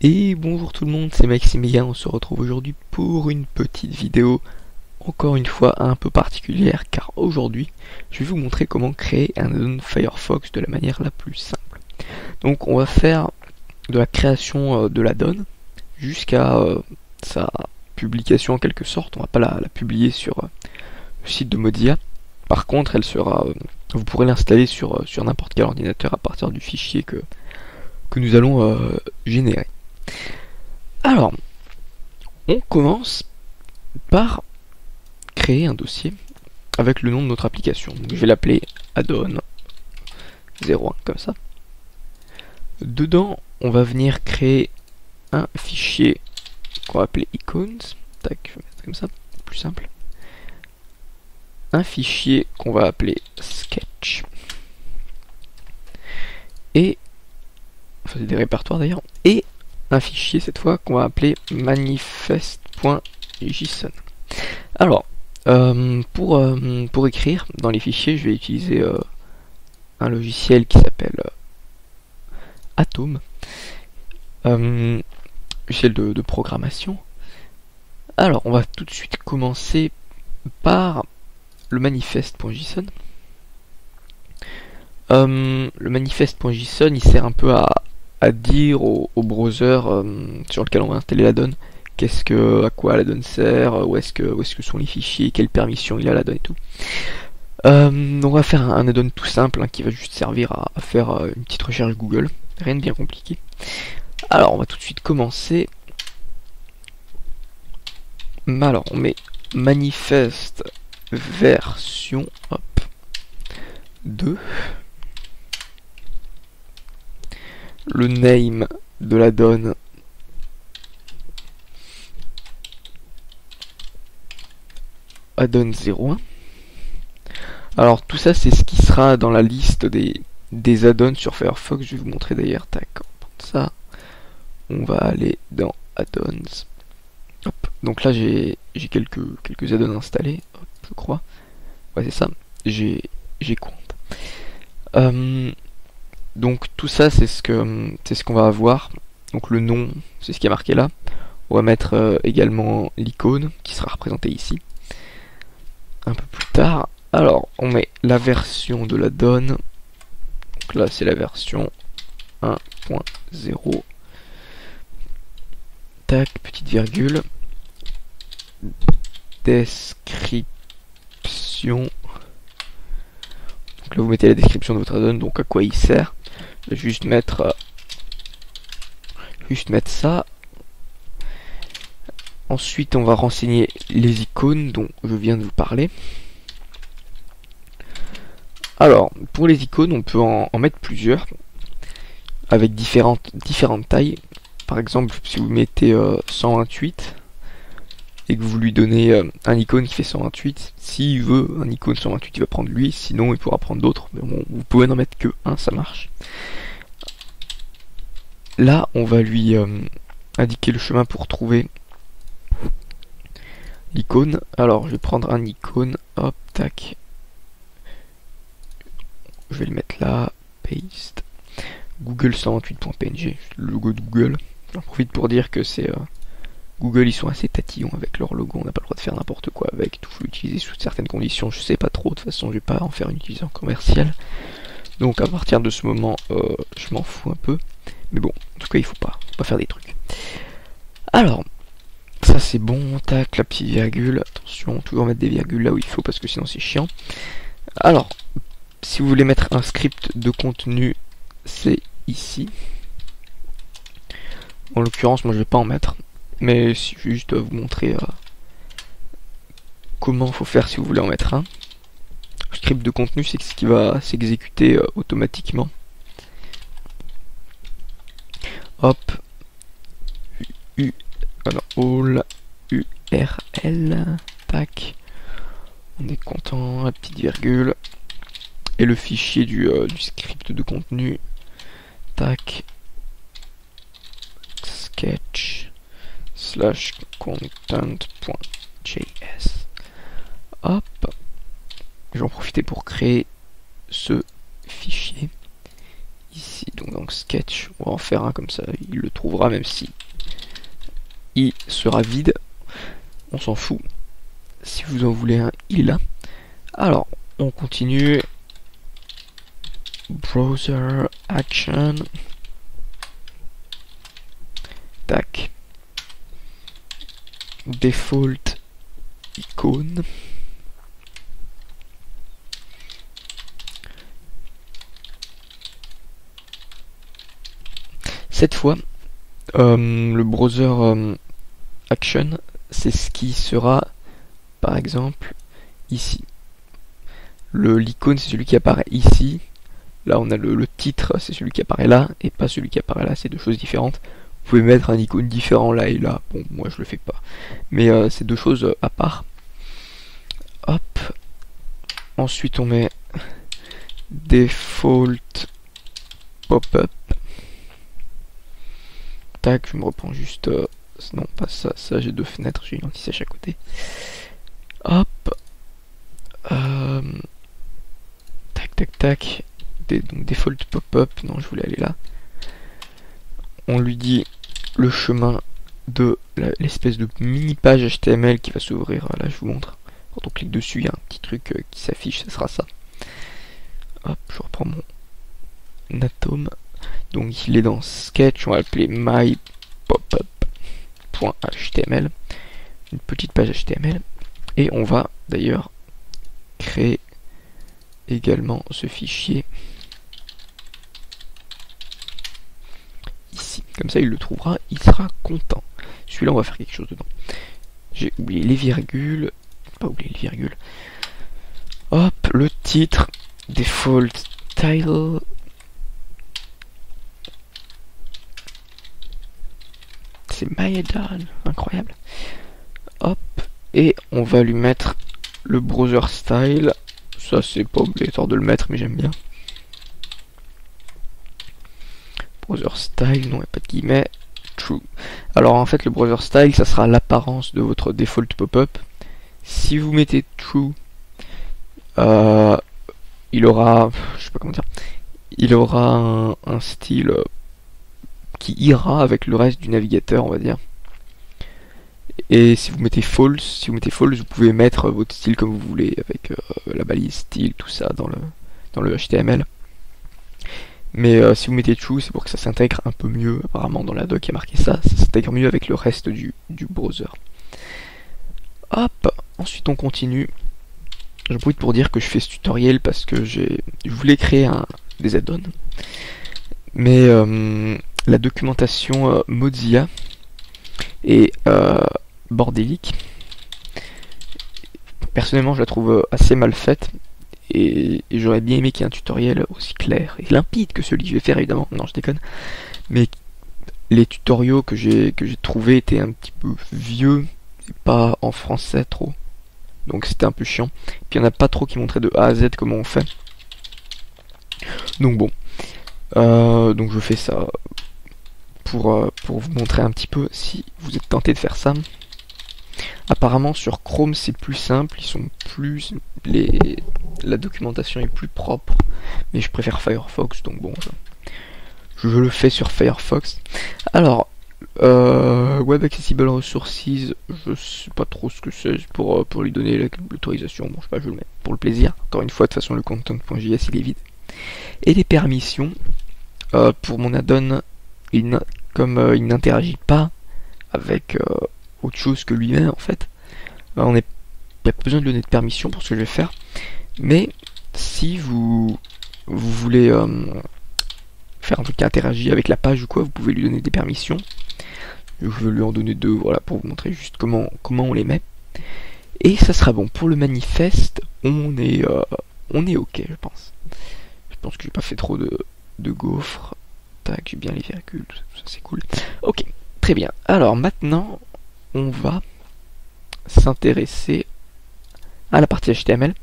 Et bonjour tout le monde, c'est Maximilien, on se retrouve aujourd'hui pour une petite vidéo, encore une fois un peu particulière, car aujourd'hui je vais vous montrer comment créer un add-on Firefox de la manière la plus simple. Donc on va faire de la création de l'add-on jusqu'à sa publication en quelque sorte. On va pas la publier sur le site de Mozilla. Par contre elle sera, vous pourrez l'installer sur n'importe quel ordinateur à partir du fichier que nous allons générer. Alors, on commence par créer un dossier avec le nom de notre application. Donc, je vais l'appeler add-on 01 comme ça. Dedans, on va venir créer un fichier qu'on va appeler icons. Tac, je vais mettre comme ça, plus simple. Un fichier qu'on va appeler sketch. Et, enfin c'est des répertoires d'ailleurs. Et un fichier cette fois qu'on va appeler manifest.json. Alors, pour écrire dans les fichiers, je vais utiliser un logiciel qui s'appelle Atom, logiciel de programmation. Alors, on va tout de suite commencer par le manifest.json. Le manifest.json, il sert un peu à dire au browser sur lequel on va installer l'add-on à quoi l'add-on sert, où est-ce que sont les fichiers, quelles permissions il a l'add-on et tout. Donc on va faire un add-on tout simple qui va juste servir à faire une petite recherche Google, rien de bien compliqué. Alors on va tout de suite commencer. Alors on met manifest version 2. Le name de l'add-on add-on 01. Alors tout ça c'est ce qui sera dans la liste des add-ons sur Firefox. Je vais vous montrer d'ailleurs. Tac, ça. On va aller dans add-ons. Hop. Donc là j'ai quelques add-ons installés, hop, je crois. Ouais c'est ça. J'ai compte. Donc tout ça c'est ce qu'on va avoir. Donc le nom c'est ce qui est marqué là. On va mettre également l'icône qui sera représentée ici un peu plus tard. Alors on met la version de l'add-on. Donc là c'est la version 1.0. Tac, petite virgule. Description. Donc là vous mettez la description de votre add-on, donc à quoi il sert. Je vais juste mettre ça. Ensuite on va renseigner les icônes dont je viens de vous parler. Alors pour les icônes on peut en mettre plusieurs avec différentes tailles. Par exemple si vous mettez 128 et que vous lui donnez un icône qui fait 128, s'il veut un icône 128 il va prendre lui, sinon il pourra prendre d'autres, mais bon, vous pouvez n'en mettre que un, ça marche. Là on va lui indiquer le chemin pour trouver l'icône. Alors je vais prendre un icône, hop, tac, je vais le mettre là, paste, google 128.png, le logo de Google. J'en profite pour dire que c'est Google, ils sont assez tatillons avec leur logo, on n'a pas le droit de faire n'importe quoi avec, tout faut l'utiliser sous certaines conditions, je sais pas trop, de toute façon je vais pas en faire une utilisation commerciale. Donc à partir de ce moment, je m'en fous un peu, mais bon, en tout cas il faut pas faire des trucs. Alors, ça c'est bon, tac, la petite virgule, attention, toujours mettre des virgules là où il faut parce que sinon c'est chiant. Alors, si vous voulez mettre un script de contenu, c'est ici. En l'occurrence, moi je vais pas en mettre. Mais si je vais juste vous montrer comment faut faire si vous voulez en mettre un. Le script de contenu, c'est ce qui va s'exécuter automatiquement. Hop. All URL. Tac. On est content. La petite virgule. Et le fichier du script de contenu. Tac. Sketch. /content.js. Hop, je vais en profiter pour créer ce fichier ici, donc dans Sketch, on va en faire un comme ça, il le trouvera même si il sera vide, on s'en fout. Si vous en voulez un, il est là. Alors, on continue. Browser Action. Tac. Default icône. Cette fois, le browser action, c'est ce qui sera, par exemple, ici. L'icône, c'est celui qui apparaît ici. Là, on a le titre, c'est celui qui apparaît là, et pas celui qui apparaît là, c'est deux choses différentes. Vous pouvez mettre un icône différent là et là. Bon, moi, je le fais pas. Mais c'est deux choses à part. Hop. Ensuite, on met default pop-up. Tac, je me reprends juste... non, pas ça, ça j'ai deux fenêtres, j'ai une anti-sèche à côté. Hop. Tac, tac, tac. Donc default pop-up, non, je voulais aller là. On lui dit le chemin de l'espèce de mini page HTML qui va s'ouvrir. Là, je vous montre. Quand on clique dessus, il y a un petit truc qui s'affiche, ce sera ça. Hop, je reprends mon atome. Donc il est dans Sketch, on va l'appeler mypopup.html, une petite page HTML, et on va d'ailleurs créer également ce fichier ici. Comme ça il le trouvera, il sera content. Celui-là on va faire quelque chose dedans. J'ai oublié les virgules, pas oublié les virgules. Hop, le titre, default title. C'est Maedon, incroyable. Hop, et on va lui mettre le browser style. Ça c'est pas obligatoire de le mettre, mais j'aime bien. Browser style, non, il n'y a pas de guillemets. True. Alors en fait, le browser style, ça sera l'apparence de votre default pop-up. Si vous mettez true, il aura, je sais pas comment dire, il aura un style qui ira avec le reste du navigateur, on va dire. Et si vous mettez false, vous pouvez mettre votre style comme vous voulez, avec la balise style, tout ça dans le HTML. Mais si vous mettez true, c'est pour que ça s'intègre un peu mieux. Apparemment dans la doc il y a marqué ça, ça s'intègre mieux avec le reste du browser. Hop, ensuite on continue. Je profite pour dire que je fais ce tutoriel parce que je voulais créer des add-ons. Mais la documentation Mozilla est bordélique. Personnellement je la trouve assez mal faite. Et j'aurais bien aimé qu'il y ait un tutoriel aussi clair et limpide que celui que je vais faire, évidemment. Non, je déconne. Mais les tutoriaux que j'ai trouvés étaient un petit peu vieux et pas en français trop. Donc c'était un peu chiant. Puis il n'y en a pas trop qui montraient de A à Z comment on fait. Donc bon. Donc je fais ça pour vous montrer un petit peu si vous êtes tenté de faire ça. Apparemment sur Chrome c'est plus simple, la documentation est plus propre, mais je préfère Firefox, donc bon, je le fais sur Firefox. Alors, Web Accessible Resources, je sais pas trop ce que c'est pour lui donner l'autorisation, bon je sais pas, je le mets pour le plaisir. Encore une fois, de toute façon le content.js il est vide. Et les permissions, pour mon add-on, comme il n'interagit pas avec autre chose que lui-même en fait, il n'y a pas besoin de lui donner de permission pour ce que je vais faire. Mais si vous voulez faire un truc qui interagit avec la page ou quoi, vous pouvez lui donner des permissions. Je vais lui en donner deux, voilà, pour vous montrer juste comment on les met. Et ça sera bon. Pour le manifeste, on est ok, je pense. Je pense que j'ai pas fait trop de gaufres. Tac, j'ai bien les virgules, ça c'est cool. Ok, très bien. Alors maintenant, on va s'intéresser à la partie HTML.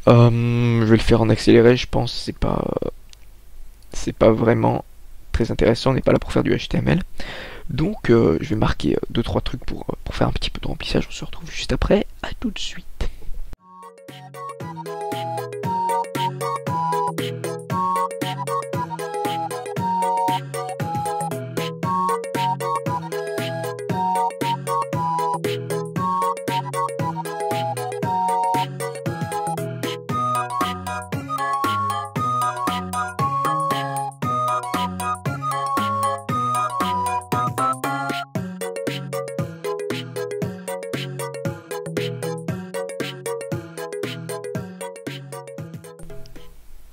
Je vais le faire en accéléré, je pense. C'est pas vraiment très intéressant. On n'est pas là pour faire du HTML. Donc je vais marquer 2-3 trucs pour faire un petit peu de remplissage. On se retrouve juste après. À tout de suite.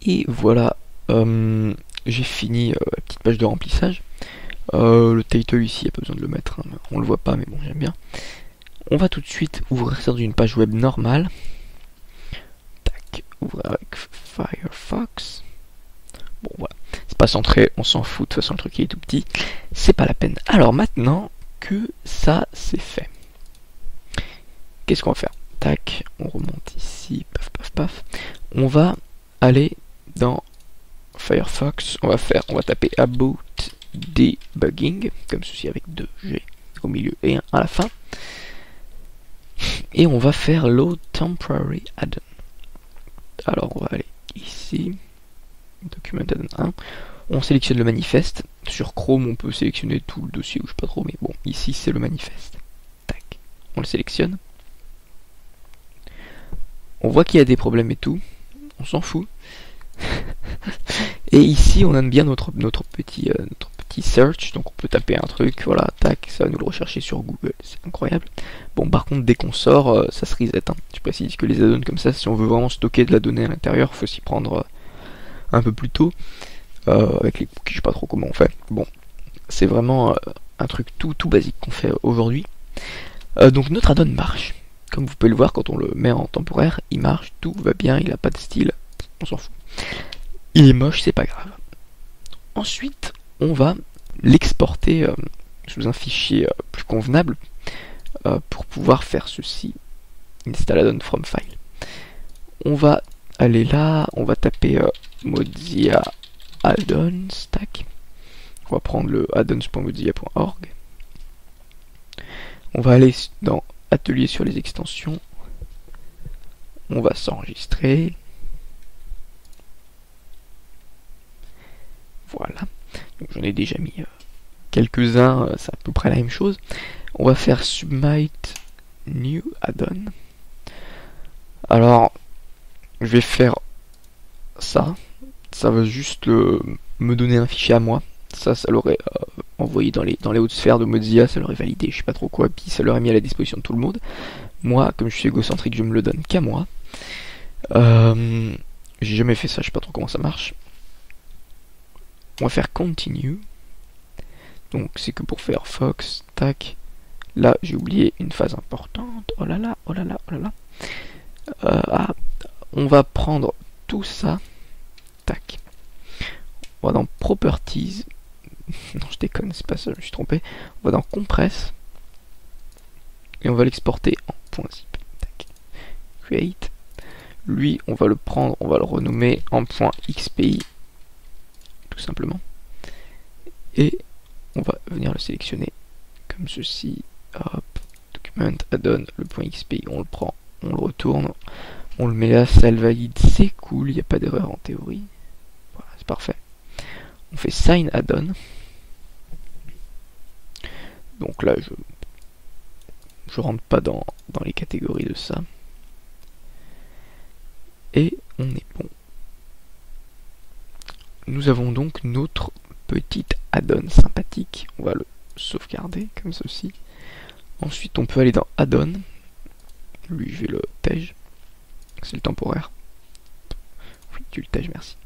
Et voilà, j'ai fini la petite page de remplissage. Le title ici, il n'y a pas besoin de le mettre, hein, on le voit pas, mais bon, j'aime bien. On va tout de suite ouvrir ça dans une page web normale. Tac, ouvrir avec Firefox. Bon, voilà, c'est pas centré, on s'en fout, de toute façon, le truc est tout petit, c'est pas la peine. Alors maintenant que ça c'est fait, qu'est-ce qu'on va faire? Tac, on remonte ici, paf paf paf. On va aller dans Firefox, on va taper About Debugging, comme ceci avec 2 G au milieu et 1 à la fin. Et on va faire Load Temporary Add-on. Alors on va aller ici, Document Add-on 1. On sélectionne le manifeste. Sur Chrome on peut sélectionner tout le dossier, ou je sais pas trop, mais bon, ici c'est le manifeste. Tac, on le sélectionne. On voit qu'il y a des problèmes et tout, on s'en fout. Et ici on aime bien notre petit search, donc on peut taper un truc, voilà, tac, ça va nous le rechercher sur Google, c'est incroyable. Bon, par contre dès qu'on sort, ça se reset, hein. Je précise que les add-ons comme ça, si on veut vraiment stocker de la donnée à l'intérieur, il faut s'y prendre un peu plus tôt, avec les cookies, je sais pas trop comment on fait. Bon, c'est vraiment un truc tout basique qu'on fait aujourd'hui. Donc notre add-on marche. Comme vous pouvez le voir, quand on le met en temporaire, il marche, tout va bien, il n'a pas de style, on s'en fout. Il est moche, c'est pas grave. Ensuite, on va l'exporter sous un fichier plus convenable pour pouvoir faire ceci. Install add-on from file. On va aller là, on va taper Mozilla add-ons, tac. On va prendre le addons.mozilla.org. On va aller dans Atelier sur les extensions. On va s'enregistrer. Voilà. J'en ai déjà mis quelques-uns, c'est à peu près la même chose. On va faire Submit New Add-on. Alors, je vais faire ça. Ça va juste me donner un fichier à moi. Ça l'aurait envoyé dans les hautes sphères de Mozilla, ça l'aurait validé, je sais pas trop quoi, puis ça l'aurait mis à la disposition de tout le monde. Moi, comme je suis égocentrique, je me le donne qu'à moi. J'ai jamais fait ça, je sais pas trop comment ça marche. On va faire Continue. Donc c'est que pour Firefox, tac. Là, j'ai oublié une phase importante. Oh là là, oh là là, oh là là. On va prendre tout ça. Tac. On va dans Properties. Non, je déconne, c'est pas ça, je me suis trompé. On va dans Compress. Et on va l'exporter en .zip. Tac. Create. Lui, on va le prendre, on va le renommer en .xpi. Tout simplement. Et on va venir le sélectionner comme ceci. Hop. Document, add-on, le .xpi. On le prend, on le retourne. On le met là, ça le valide, c'est cool, il n'y a pas d'erreur en théorie. Voilà, c'est parfait. On fait Sign Add-on. Donc là, je rentre pas dans les catégories de ça. Et on est bon. Nous avons donc notre petite add-on sympathique. On va le sauvegarder comme ceci. Ensuite, on peut aller dans Add-on. Lui, je vais le tège. C'est le temporaire. Oui, tu le tèges, merci.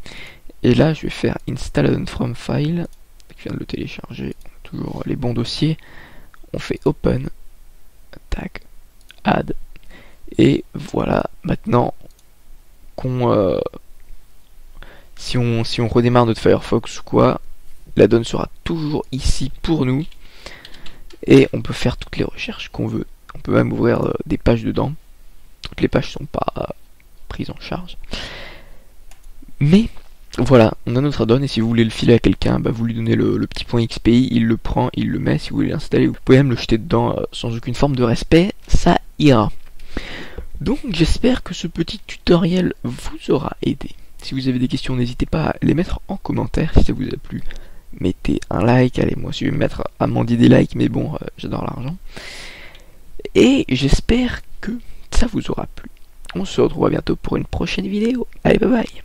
Et là, je vais faire Install Add-on from File. Je viens de le télécharger. On a toujours les bons dossiers. On fait Open. Tac. Add. Et voilà. Maintenant qu'on... si on redémarre notre Firefox ou quoi, l'add-on sera toujours ici pour nous. Et on peut faire toutes les recherches qu'on veut. On peut même ouvrir des pages dedans. Toutes les pages sont pas prises en charge. Mais voilà, on a notre add-on et si vous voulez le filer à quelqu'un, bah vous lui donnez le petit point XPI, il le prend, il le met. Si vous voulez l'installer, vous pouvez même le jeter dedans sans aucune forme de respect, ça ira. Donc j'espère que ce petit tutoriel vous aura aidé. Si vous avez des questions, n'hésitez pas à les mettre en commentaire si ça vous a plu. Mettez un like, allez moi aussi je vais me mettre à mendier des likes, mais bon, j'adore l'argent. Et j'espère que ça vous aura plu. On se retrouve bientôt pour une prochaine vidéo. Allez, bye bye.